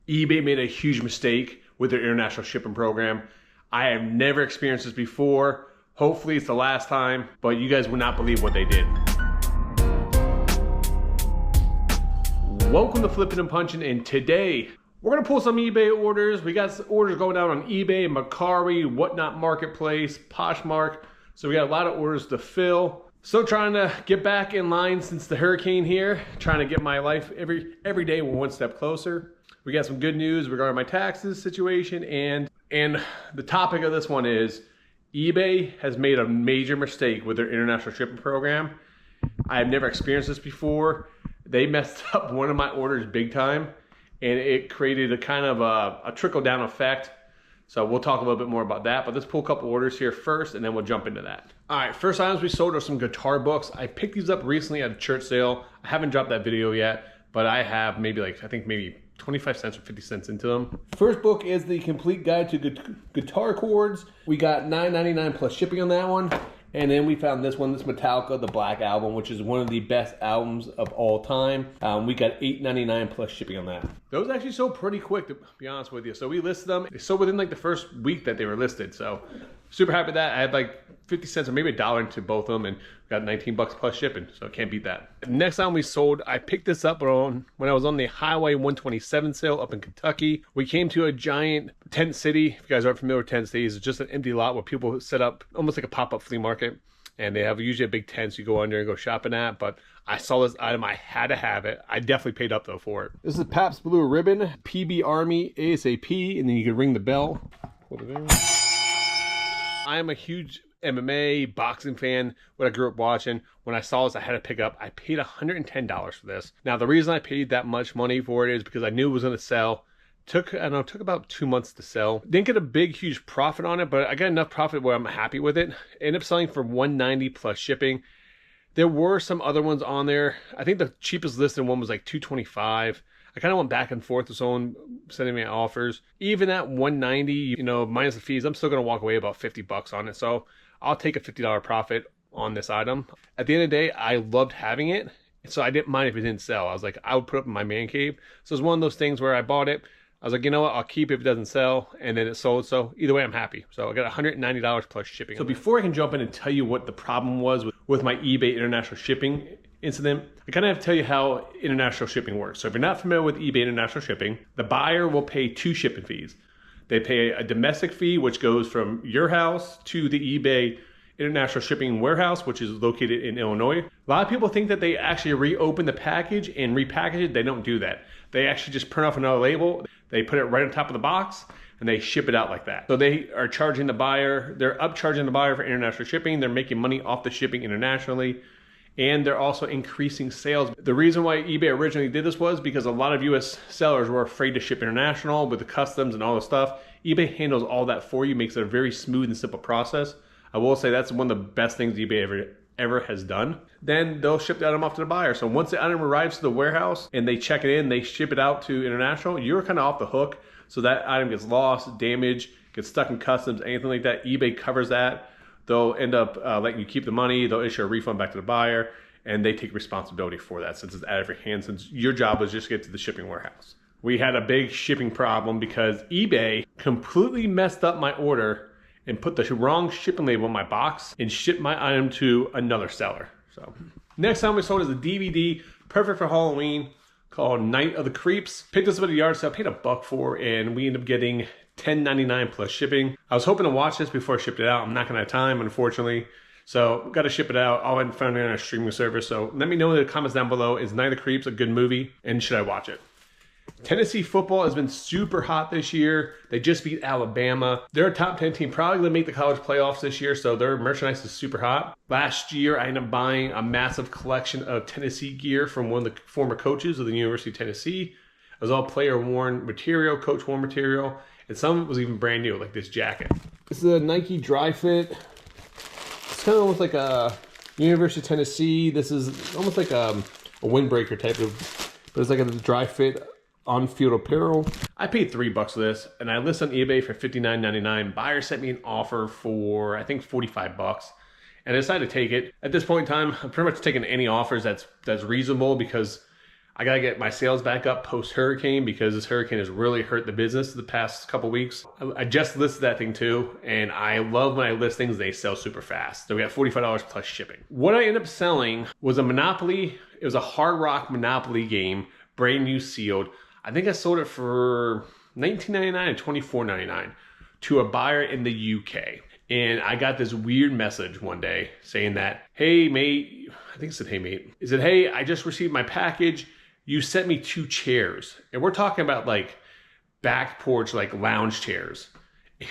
eBay made a huge mistake with their international shipping program. I have never experienced this before. Hopefully it's the last time, but you guys would not believe what they did. Welcome to Flipping and Punching, and today we're gonna pull some eBay orders. We got orders going out on eBay, Mercari, Whatnot Marketplace, Poshmark. So we got a lot of orders to fill. Still trying to get back in line since the hurricane here. Trying to get my life every day one step closer. We got some good news regarding my taxes situation, and the topic of this one is eBay has made a major mistake with their international shipping program. I have never experienced this before. They messed up one of my orders big time, and it created a kind of a trickle-down effect. So we'll talk a little bit more about that, but let's pull a couple orders here first, and then we'll jump into that. All right, first items we sold are some guitar books. I picked these up recently at a church sale. I haven't dropped that video yet, but I have maybe 25 cents or 50 cents into them. First book is the Complete Guide to Guitar Chords. We got $9.99 plus shipping on that one. And then we found this one, this Metallica, the Black Album, which is one of the best albums of all time. We got $8.99 plus shipping on that. Those actually sold pretty quick, to be honest with you. So we listed them. They sold within like the first week that they were listed. So super happy with that. I had like 50 cents or maybe $1 into both of them, and got 19 bucks plus shipping. So can't beat that. Next time we sold, I picked this up when I was on the Highway 127 sale up in Kentucky. We came to a giant tent city. If you guys aren't familiar with tent cities, it's just an empty lot where people set up almost like a pop-up flea market. And they have usually a big tent you go under and go shopping at. But I saw this item, I had to have it. I definitely paid up though for it. This is Pabst Blue Ribbon, PBR Army ASAP, and then you can ring the bell. Put it in. I am a huge MMA boxing fan, what I grew up watching. When I saw this, I had to pick up. I paid $110 for this. Now the reason I paid that much money for it is because I knew it was going to sell. Took about 2 months to sell. Didn't get a big huge profit on it, but I got enough profit where I'm happy with it. Ended up selling for $190 plus shipping. There were some other ones on there. I think the cheapest listed one was like $225. I kind of went back and forth with someone sending me offers. Even at $190, minus the fees, I'm still going to walk away about 50 bucks on it. So I'll take a $50 profit on this item. At the end of the day, I loved having it. So I didn't mind if it didn't sell. I was like, I would put it up in my man cave. So it's one of those things where I bought it. I was like, you know what, I'll keep it if it doesn't sell, and then it sold, so either way, I'm happy. So I got $190 plus shipping. So before I can jump in and tell you what the problem was with my eBay international shipping incident, I kind of have to tell you how international shipping works. So if you're not familiar with eBay international shipping, the buyer will pay 2 shipping fees. They pay a domestic fee, which goes from your house to the eBay international shipping warehouse, which is located in Illinois. A lot of people think that they actually reopen the package and repackage it. They don't do that. They actually just print off another label. They put it right on top of the box and they ship it out like that. So they are charging the buyer, they're upcharging the buyer for international shipping. They're making money off the shipping internationally. And they're also increasing sales. The reason why eBay originally did this was because a lot of US sellers were afraid to ship international with the customs and all the stuff. eBay handles all that for you, makes it a very smooth and simple process. I will say that's one of the best things eBay ever has done. Then they'll ship the item off to the buyer. So once the item arrives to the warehouse and they check it in, they ship it out to international, you're kind of off the hook. So that item gets lost, damaged, gets stuck in customs, anything like that. eBay covers that. They'll end up letting you keep the money. They'll issue a refund back to the buyer, and they take responsibility for that since it's out of your hands, since your job was just to get to the shipping warehouse. We had a big shipping problem because eBay completely messed up my order and put the wrong shipping label on my box and shipped my item to another seller. So next time we sold is a DVD, perfect for Halloween, called Night of the Creeps. Picked this up at a yard sale, paid $1 for, and we ended up getting $10.99 plus shipping. I was hoping to watch this before I shipped it out. I'm not gonna have time, unfortunately. So got to ship it out. I'll find it on a streaming service. So let me know in the comments down below, is Night of the Creeps a good movie and should I watch it? Tennessee football has been super hot this year. They just beat Alabama. They're a top 10 team, probably going to make the college playoffs this year, so their merchandise is super hot. Last year, I ended up buying a massive collection of Tennessee gear from one of the former coaches of the University of Tennessee. It was all player-worn material, coach-worn material, and some of it was even brand new, like this jacket. This is a Nike Dry Fit. It's kind of almost like a University of Tennessee. This is almost like a windbreaker type of, but it's like a Dry Fit on-field apparel. I paid $3 for this, and I listed on eBay for $59.99. Buyer sent me an offer for, I think, $45. And I decided to take it. At this point in time, I'm pretty much taking any offers that's reasonable because I gotta get my sales back up post-hurricane because this hurricane has really hurt the business the past couple weeks. I just listed that thing too, and I love when I list things, they sell super fast. So we got $45 plus shipping. What I ended up selling was a Monopoly. It was a Hard Rock Monopoly game, brand new sealed. I think I sold it for $19.99 and $24.99 to a buyer in the UK. And I got this weird message one day saying that, hey mate, I think it said, hey mate. It said, hey, I just received my package. You sent me 2 chairs. And we're talking about like back porch, like lounge chairs.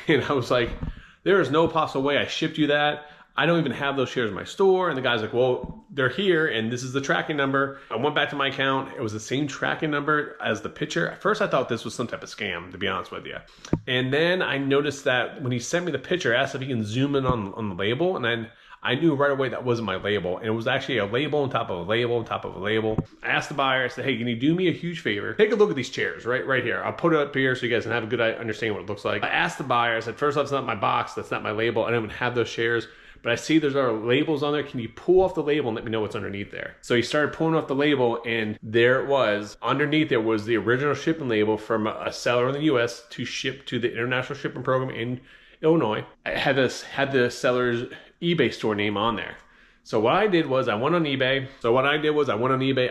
And I was like, there is no possible way I shipped you that. I don't even have those chairs in my store. And the guy's like, well, they're here and this is the tracking number. I went back to my account. It was the same tracking number as the picture. At first I thought this was some type of scam, to be honest with you. And then I noticed that when he sent me the picture, I asked if he can zoom in on the label. And then I knew right away that wasn't my label. And it was actually a label on top of a label on top of a label. I asked the buyer, I said, hey, can you do me a huge favor? Take a look at these chairs right here. I'll put it up here so you guys can have a good understanding what it looks like. I asked the buyer, I said, first off, it's not my box. That's not my label. I don't even have those chairs. But I see there's our labels on there. Can you pull off the label and let me know what's underneath there? So he started pulling off the label and there it was. Underneath there was the original shipping label from a seller in the US to ship to the international shipping program in Illinois. I had the seller's eBay store name on there. So what I did was I went on eBay.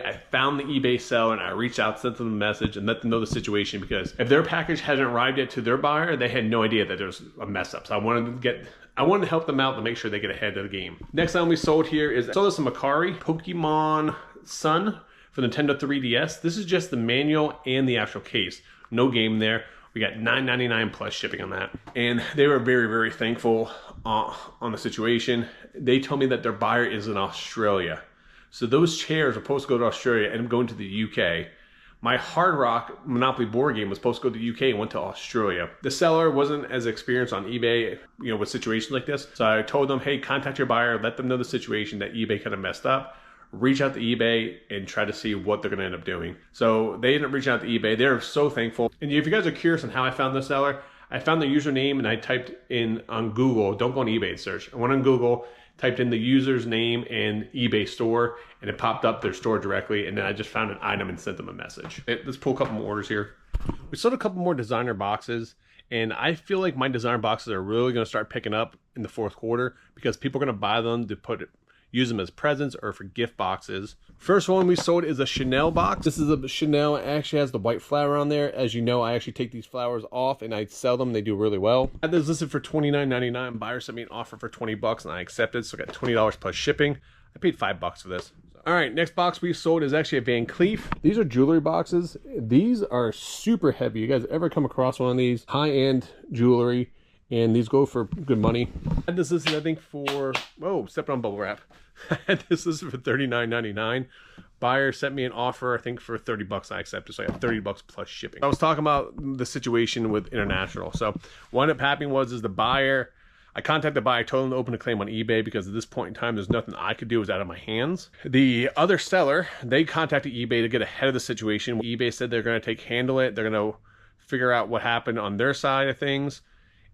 I found the eBay seller and I reached out, sent them a message and let them know the situation because if their package hadn't arrived yet to their buyer, they had no idea that there was a mess up. So I wanted to help them out to make sure they get ahead of the game. Next time we sold here is, I sold this a Macari Pokemon Sun for Nintendo 3DS. This is just the manual and the actual case. No game there. We got $9.99 plus shipping on that. And they were very, very thankful on the situation. They told me that their buyer is in Australia. So those chairs are supposed to go to Australia and going to the UK. My Hard Rock Monopoly board game was supposed to go to the UK and went to Australia. The seller wasn't as experienced on eBay, with situations like this. So I told them, hey, contact your buyer, let them know the situation that eBay kind of messed up. Reach out to eBay and try to see what they're going to end up doing. So they ended up reaching out to eBay. They're so thankful. And if you guys are curious on how I found the seller, I found the username and I typed in on Google. Don't go on eBay and search. I went on Google, typed in the user's name and eBay store, and it popped up their store directly. And then I just found an item and sent them a message. Let's pull a couple more orders here. We sold a couple more designer boxes. And I feel like my designer boxes are really going to start picking up in the fourth quarter because people are going to buy them to use them as presents or for gift boxes. First one we sold is a Chanel box. This is a Chanel. It actually has the white flower on there. As you know, I actually take these flowers off and I sell them. They do really well. I had this listed for $29.99. Buyer sent me an offer for 20 bucks and I accepted. So I got $20 plus shipping. I paid $5 for this. All right, next box we sold is actually a Van Cleef. These are jewelry boxes. These are super heavy. You guys ever come across one of these? High-end jewelry. And these go for good money. I had this listed, I think, for, whoa, stepped on bubble wrap. I had this listed for $39.99. Buyer sent me an offer, I think, for 30 bucks. I accepted, so I got 30 bucks plus shipping. I was talking about the situation with international. So what ended up happening was the buyer, I contacted the buyer, told him to open a claim on eBay because at this point in time, there's nothing I could do. It was out of my hands. The other seller, they contacted eBay to get ahead of the situation. eBay said they're going to handle it. They're going to figure out what happened on their side of things.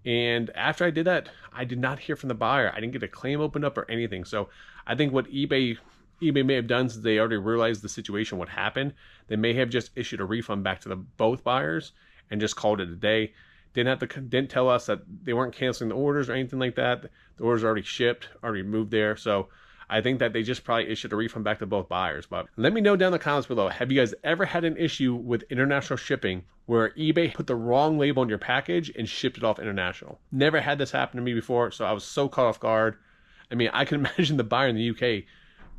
And after I did that, I did not hear from the buyer. I didn't get a claim opened up or anything. So I think what eBay may have done, since they already realized the situation, what happened, they may have just issued a refund back to both buyers and just called it a day. Didn't tell us that they weren't canceling the orders or anything like that. The orders already shipped, already moved there. So I think that they just probably issued a refund back to both buyers. But let me know down in the comments below, have you guys ever had an issue with international shipping where eBay put the wrong label on your package and shipped it off international? Never had this happen to me before, so I was so caught off guard. I mean, I can imagine the buyer in the UK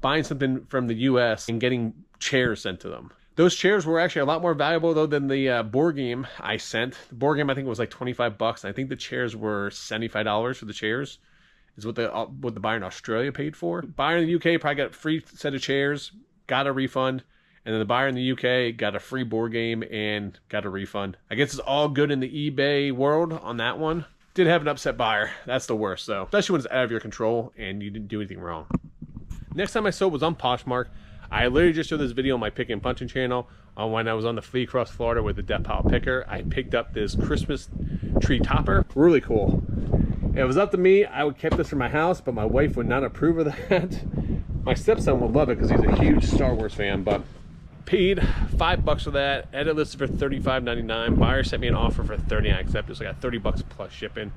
buying something from the US and getting chairs sent to them. Those chairs were actually a lot more valuable though than the board game I sent. The board game I think was like 25 bucks. I think the chairs were $75 for the chairs. Is what the buyer in Australia paid for. Buyer in the UK probably got a free set of chairs, got a refund, and then the buyer in the UK got a free board game and got a refund. I guess it's all good in the eBay world on that one. Did have an upset buyer. That's the worst though, especially when it's out of your control and you didn't do anything wrong. Next time I sold was on Poshmark. I literally just showed this video on my Pick and Punching channel when I was on the fleet across Florida with the Death Pile Picker. I picked up this Christmas tree topper. Really cool. If it was up to me, I would keep this for my house, but my wife would not approve of that. My stepson would love it because he's a huge Star Wars fan, but paid $5 for that. Edit listed for $35.99. Buyer sent me an offer for $30. I accepted, so I got $30 plus shipping,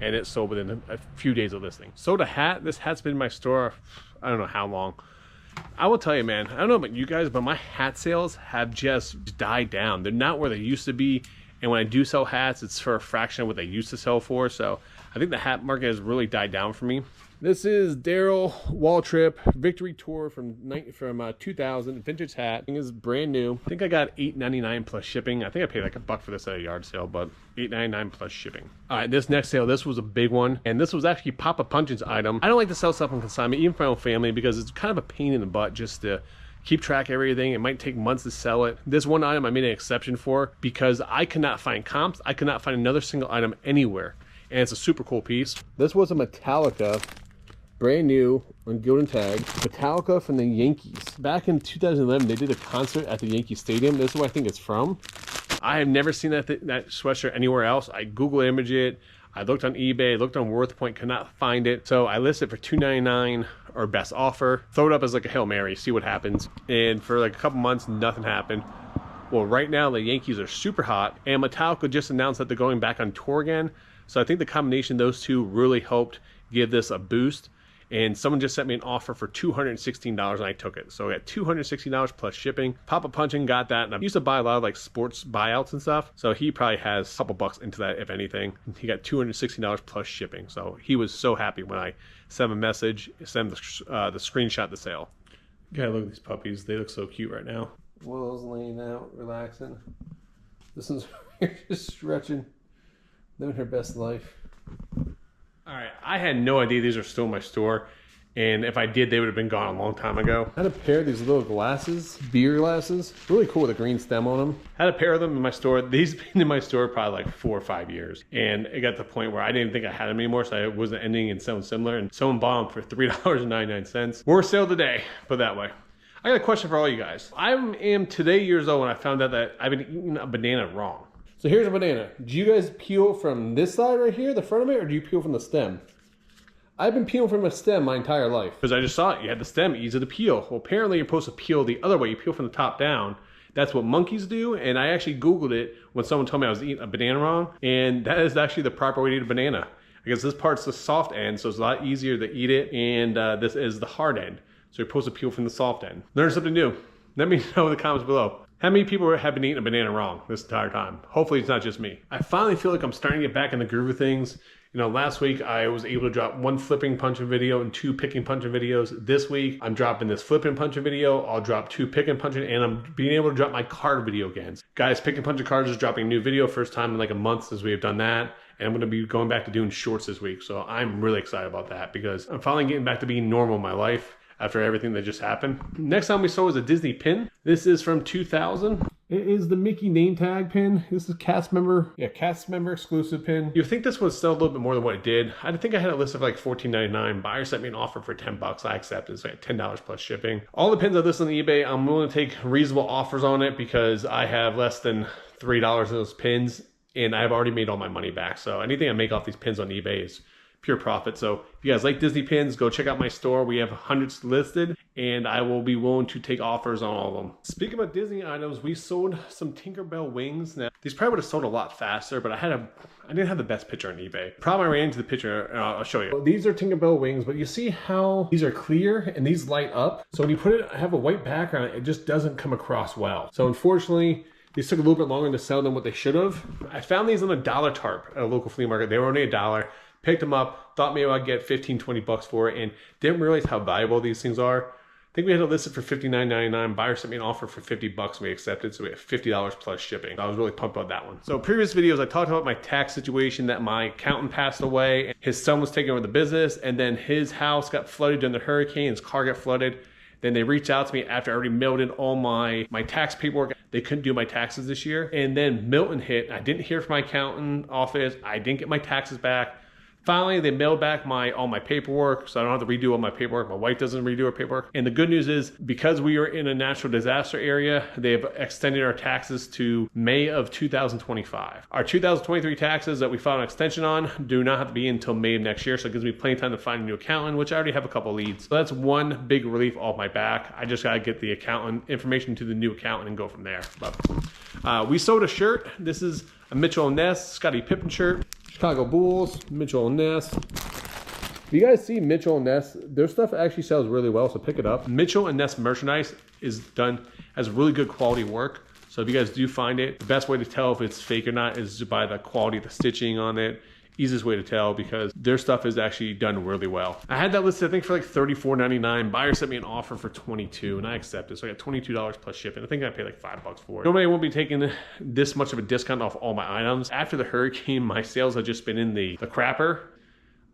and it sold within a few days of listing. Sold a hat. This hat's been in my store, I don't know how long. I will tell you, man, I don't know about you guys, but my hat sales have just died down. They're not where they used to be, and when I do sell hats, it's for a fraction of what they used to sell for. So I think the hat market has really died down for me. This is Daryl Waltrip Victory Tour from 2000 vintage hat. It is brand new. I think I got $8.99 plus shipping. I think I paid like $1 for this at a yard sale, but $8.99 plus shipping. All right, this next sale, this was a big one, and this was actually Papa Punching's item. I don't like to sell stuff on consignment, even for my own family, because it's kind of a pain in the butt just to keep track of everything. It might take months to sell it. This one item I made an exception for because I could not find comps. I could not find another single item anywhere, and it's a super cool piece. This was a Metallica, brand new on Gilded Tag. Metallica from the Yankees. Back in 2011, they did a concert at the Yankee Stadium. This is where I think it's from. I have never seen that sweatshirt anywhere else. I Google image it. I looked on eBay, looked on WorthPoint, could not find it. So I listed it for $2.99 or best offer. Throw it up as like a Hail Mary, see what happens. And for like a couple months, nothing happened. Well, right now the Yankees are super hot, and Metallica just announced that they're going back on tour again. So I think the combination of those two really helped give this a boost. And someone just sent me an offer for $216 and I took it. So I got $260 plus shipping. Papa Punching got that, and I used to buy a lot of like sports buyouts and stuff. So he probably has a couple bucks into that, if anything. He got $260 plus shipping. So he was so happy when I sent him a message, sent him the screenshot of the sale. You gotta look at these puppies. They look so cute right now. Willow's laying out, relaxing. This one's just stretching, living her best life. All right, I had no idea these are still in my store, and if I did, they would have been gone a long time ago. I had a pair of these little glasses, beer glasses, really cool with a green stem on them. I had a pair of them in my store. These have been in my store probably like 4 or 5 years, and it got to the point where I didn't think I had them anymore, so I wasn't ending in something similar, and someone bought them for $3.99. Worst sale of the day, put it that way. I got a question for all you guys. I am today years old when I found out that I've been eating a banana wrong. So here's a banana. Do you guys peel from this side right here, the front of it, or do you peel from the stem? I've been peeling from a stem my entire life. Because I just saw it, you had the stem, easy to peel. Well, apparently you're supposed to peel the other way. You peel from the top down. That's what monkeys do, and I actually Googled it when someone told me I was eating a banana wrong, and that is actually the proper way to eat a banana. I guess this part's the soft end, so it's a lot easier to eat it, and this is the hard end. So you're supposed to peel from the soft end. Learn something new. Let me know in the comments below. How many people have been eating a banana wrong this entire time? Hopefully it's not just me. I finally feel like I'm starting to get back in the groove of things. You know, last week I was able to drop 1 flipping punching video and 2 picking punching videos. This week I'm dropping this flipping punching video. I'll drop 2 picking punching, and I'm being able to drop my card video again. Guys, picking punching cards is dropping a new video. First time in like a month since we have done that. And I'm going to be going back to doing shorts this week. So I'm really excited about that because I'm finally getting back to being normal in my life after everything that just happened. Next time we saw was a Disney pin. This is from 2000. It is the Mickey name tag pin. This is cast member exclusive pin. You think this would sell a little bit more than what it did. I think I had it listed for like $14.99. Buyer sent me an offer for $10. I accepted, so I had $10 plus shipping. All the pins I list on eBay, I'm willing to take reasonable offers on it because I have less than $3 in those pins, and I've already made all my money back. So anything I make off these pins on eBay is pure profit. So if you guys like Disney pins, go check out my store. We have hundreds listed, and I will be willing to take offers on all of them. Speaking about Disney items, we sold some Tinkerbell wings. Now, these probably would have sold a lot faster, but I didn't have the best picture on eBay. Problem I ran into the picture, and I'll show you. These are Tinkerbell wings, but you see how these are clear and these light up. So when you put it, have a white background, it just doesn't come across well. So unfortunately, these took a little bit longer to sell than what they should have. I found these on a dollar tarp at a local flea market. They were only $1. Picked them up, thought maybe I'd get 15, 20 bucks for it, and didn't realize how valuable these things are. I think we had it listed for $59.99. Buyer sent me an offer for 50 bucks and we accepted, so we have $50 plus shipping. I was really pumped about that one. So previous videos, I talked about my tax situation, that my accountant passed away, his son was taking over the business, and then his house got flooded during the hurricane, his car got flooded. Then they reached out to me after I already mailed in all my tax paperwork. They couldn't do my taxes this year. And then Milton hit. I didn't hear from my accountant office. I didn't get my taxes back. Finally, they mailed back all my paperwork, so I don't have to redo all my paperwork. My wife doesn't redo her paperwork. And the good news is, because we are in a natural disaster area, they've extended our taxes to May of 2025. Our 2023 taxes that we filed an extension on do not have to be until May of next year, so it gives me plenty of time to find a new accountant, which I already have a couple leads. So that's one big relief off my back. I just gotta get the accountant information to the new accountant and go from there. But we sold a shirt. This is a Mitchell & Ness Scottie Pippen shirt. Chicago Bulls, Mitchell & Ness. If you guys see Mitchell & Ness, their stuff actually sells really well, so pick it up. Mitchell & Ness merchandise has really good quality work. So if you guys do find it, the best way to tell if it's fake or not is by the quality of the stitching on it. Easiest way to tell, because their stuff is actually done really well. I had that listed, I think, for like $34.99. Buyer sent me an offer for $22, and I accepted. So I got $22 plus shipping. I think I paid like $5 for it. Normally, I won't be taking this much of a discount off all my items. After the hurricane, my sales have just been in the crapper.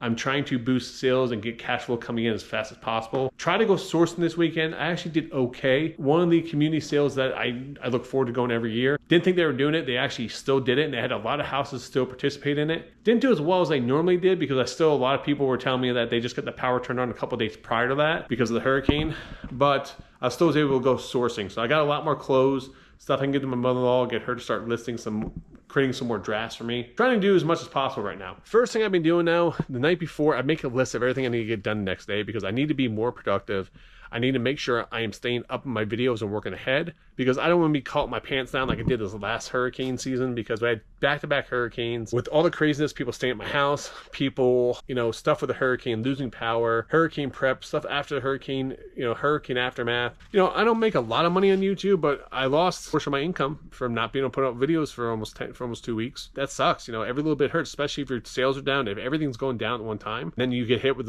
I'm trying to boost sales and get cash flow coming in as fast as possible. Try to go sourcing this weekend. I actually did okay. One of the community sales that I look forward to going every year. Didn't think they were doing it. They actually still did it, and they had a lot of houses still participate in it. Didn't do as well as I normally did, because a lot of people were telling me that they just got the power turned on a couple days prior to that because of the hurricane. But I still was able to go sourcing. So I got a lot more clothes, stuff I can give to my mother-in-law, get her to start creating some more drafts for me. Trying to do as much as possible right now. First thing I've been doing now, the night before, I make a list of everything I need to get done the next day, because I need to be more productive. I need to make sure I am staying up in my videos and working ahead, because I don't want to be caught my pants down like I did this last hurricane season, because I had back-to-back hurricanes. With all the craziness, people staying at my house, people, stuff with the hurricane, losing power, hurricane prep, stuff after the hurricane, hurricane aftermath. I don't make a lot of money on YouTube, but I lost a portion of my income from not being able to put out videos for almost 2 weeks. That sucks. Every little bit hurts, especially if your sales are down. If everything's going down at one time, then you get hit with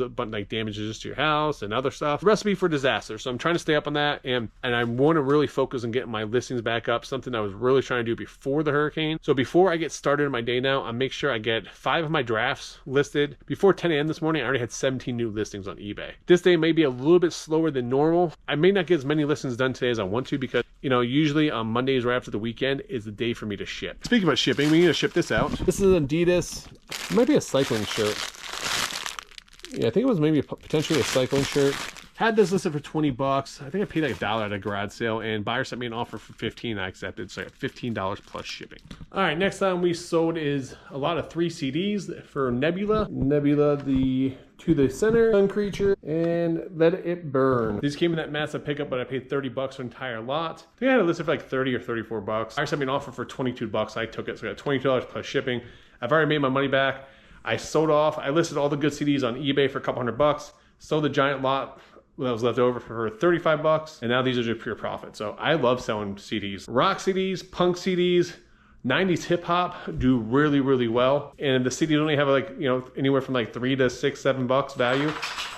damages to your house and other stuff. Recipe for disaster. So I'm trying to stay up on that, and I want to really focus on getting my listings back up, something I was really trying to do before the hurricane. So before I get started in my day now, I make sure I get 5 of my drafts listed. Before 10 a.m. this morning, I already had 17 new listings on eBay. This day may be a little bit slower than normal. I may not get as many listings done today as I want to, because usually on Mondays right after the weekend is the day for me to ship. Speaking about shipping, we need to ship this out. This is Adidas. It might be a cycling shirt. Yeah, I think it was maybe potentially a cycling shirt. Had this listed for $20. I think I paid like $1 at a garage sale, and buyer sent me an offer for $15. I accepted, so I got $15 plus shipping. All right, next time we sold is a lot of 3 CDs for Nebula. Nebula, the To the Center, Sun Creature, and Let It Burn. These came in that massive pickup, but I paid $30 for the entire lot. I think I had it listed for like $30 or $34. Buyer sent me an offer for $22. I took it, so I got $22 plus shipping. I've already made my money back. I sold off. I listed all the good CDs on eBay for a couple $100. Sold the giant lot that was left over for $35, and now these are just pure profit. So I love selling CDs. Rock CDs, punk CDs, 90s hip hop do really, really well. And the CDs only have anywhere from like $3 to $6, $7 value.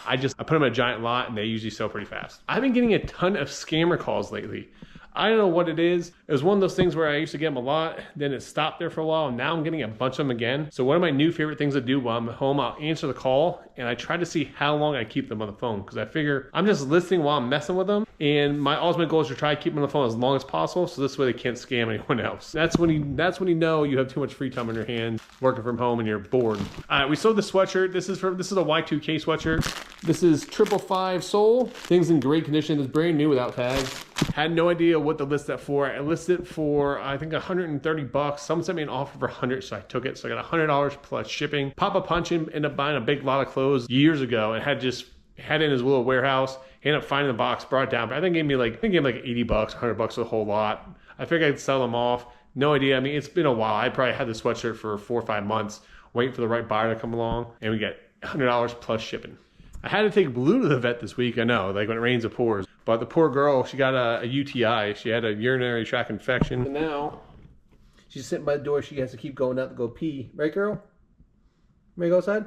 I put them in a giant lot, and they usually sell pretty fast. I've been getting a ton of scammer calls lately. I don't know what it is. It was one of those things where I used to get them a lot, then it stopped there for a while, and now I'm getting a bunch of them again. So one of my new favorite things to do while I'm home, I'll answer the call, and I try to see how long I keep them on the phone, because I figure I'm just listening while I'm messing with them, and my ultimate goal is to try to keep them on the phone as long as possible, so this way they can't scam anyone else. That's when you know you have too much free time on your hands, working from home, and you're bored. All right, we sold the sweatshirt. This is a Y2K sweatshirt. This is 555 sole. Thing's in great condition. It's brand new without tags. Had no idea what to list that for. I listed it for, I think, $130. Someone sent me an offer for $100, so I took it. So I got $100 plus shipping. Papa Punchin ended up buying a big lot of clothes years ago and had it in his little warehouse. He ended up finding the box, brought it down. But I think he gave me like $80, $100 for the whole lot. I figured I'd sell them off. No idea. I mean, it's been a while. I probably had the sweatshirt for 4 or 5 months, waiting for the right buyer to come along, and we get $100 plus shipping. I had to take Blue to the vet this week. I know, like when it rains, it pours. But the poor girl, she got a UTI. She had a urinary tract infection. And now, she's sitting by the door. She has to keep going out to go pee. Right, girl? Ready to go outside?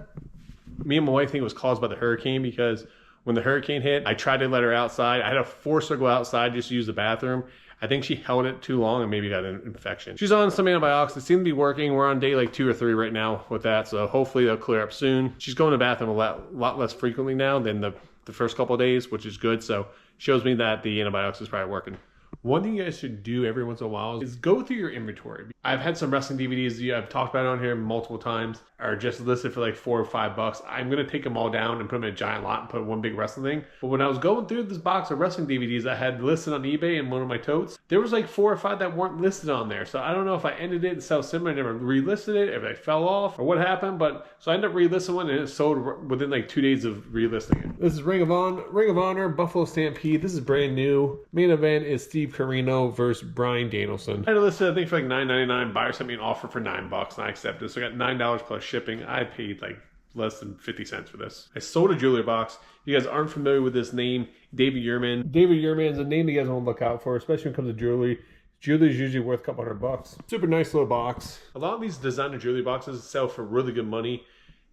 Me and my wife think it was caused by the hurricane, because when the hurricane hit, I tried to let her outside. I had to force her to go outside just to use the bathroom. I think she held it too long and maybe got an infection. She's on some antibiotics. It seems to be working. We're on day like 2 or 3 right now with that, so hopefully they'll clear up soon. She's going to the bathroom a lot less frequently now than the first couple of days, which is good. So shows me that the antibiotics is probably working. One thing you guys should do every once in a while is go through your inventory. I've had some wrestling DVDs I've talked about on here multiple times, are just listed for like $4 or $5. I'm gonna take them all down and put them in a giant lot and put one big wrestling thing. But when I was going through this box of wrestling DVDs I had listed on eBay in one of my totes, there was like 4 or 5 that weren't listed on there. So I don't know if I ended it and sell similar, I never relisted it, if I fell off or what happened. But so I ended up relisting one and it sold within like 2 days of relisting it. This is Ring of Honor, Buffalo Stampede. This is brand new. Main event is Steve Corino versus Bryan Danielson. I had it listed I think for like $9.99. Buyer sent me an offer for $9 and I accepted it. So I got $9 plus shipping. I paid like less than 50 cents for this. I sold a jewelry box. If you guys aren't familiar with this name, David Yurman. David Yurman is a name you guys want to look out for, especially when it comes to jewelry. Jewelry is usually worth a couple $100. Super nice little box. A lot of these designer jewelry boxes sell for really good money.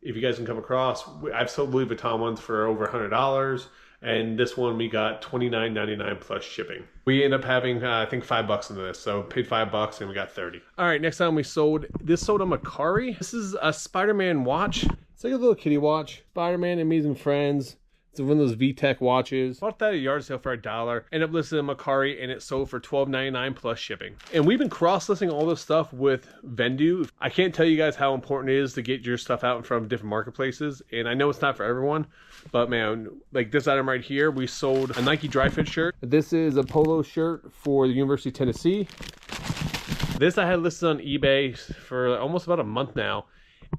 If you guys can come across, I've sold Louis Vuitton ones for over $100. And this one we got $29.99 plus shipping. We end up having I think $5 into this, so paid $5 and we got 30. All right, next time we sold a Macari. This is a Spider-Man watch. It's like a little kitty watch. Spider-Man, Amazing Friends. It's one of those VTech watches. Bought that at a yard sale for $1. Ended up listing in Macari and it sold for $12.99 plus shipping. And we've been cross-listing all this stuff with Vendoo. I can't tell you guys how important it is to get your stuff out in front of different marketplaces. And I know it's not for everyone, but man, like this item right here, we sold a Nike dry fit shirt. This is a polo shirt for the University of Tennessee. This I had listed on eBay for almost about a month now.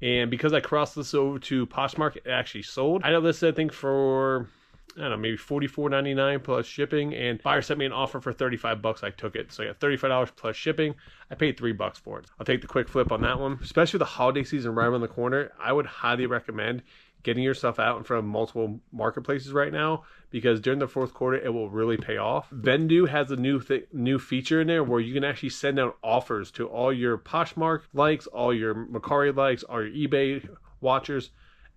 And because I crossed this over to Poshmark, it actually sold. I know this, I think, for, I don't know, maybe $44.99 plus shipping. And buyer sent me an offer for $35. I took it. So I got $35 plus shipping. I paid $3 for it. I'll take the quick flip on that one. Especially with the holiday season right around the corner, I would highly recommend getting yourself out in front of multiple marketplaces right now, because during the fourth quarter it will really pay off. Vendoo has a new feature in there where you can actually send out offers to all your Poshmark likes, all your Macari likes, all your eBay watchers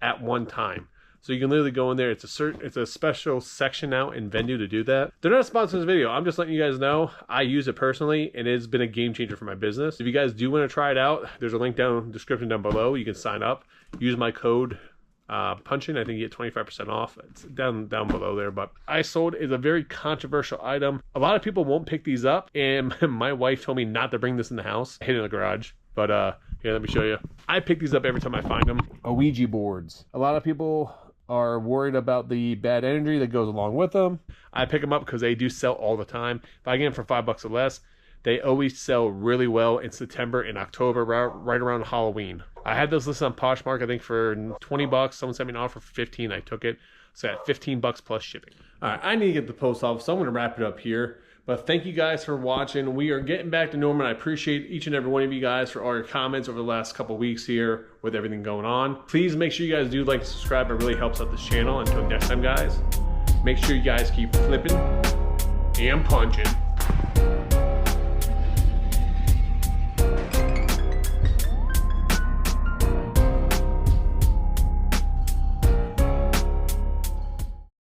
at one time. So you can literally go in there. It's a special section now in Vendoo to do that. They're not sponsoring this video. I'm just letting you guys know I use it personally and it's been a game changer for my business. If you guys do want to try it out, there's a link down in the description down below. You can sign up, use my code punching. I think you get 25% off. It's down below there. But I sold is a very controversial item. A lot of people won't pick these up, and my wife told me not to bring this in the house. I hid it in the garage. But here, let me show you. I pick these up every time I find them. Ouija boards. A lot of people are worried about the bad energy that goes along with them. I pick them up because they do sell all the time. If I get them for $5 or less, they always sell really well in September and October, right around Halloween. I had those listed on Poshmark, I think for $20. Someone sent me an offer for $15. I took it. So I got $15 plus shipping. All right, I need to get the post office, so I'm going to wrap it up here. But thank you guys for watching. We are getting back to normal. I appreciate each and every one of you guys for all your comments over the last couple weeks here with everything going on. Please make sure you guys do like and subscribe. It really helps out this channel. Until next time, guys, make sure you guys keep flipping and punching.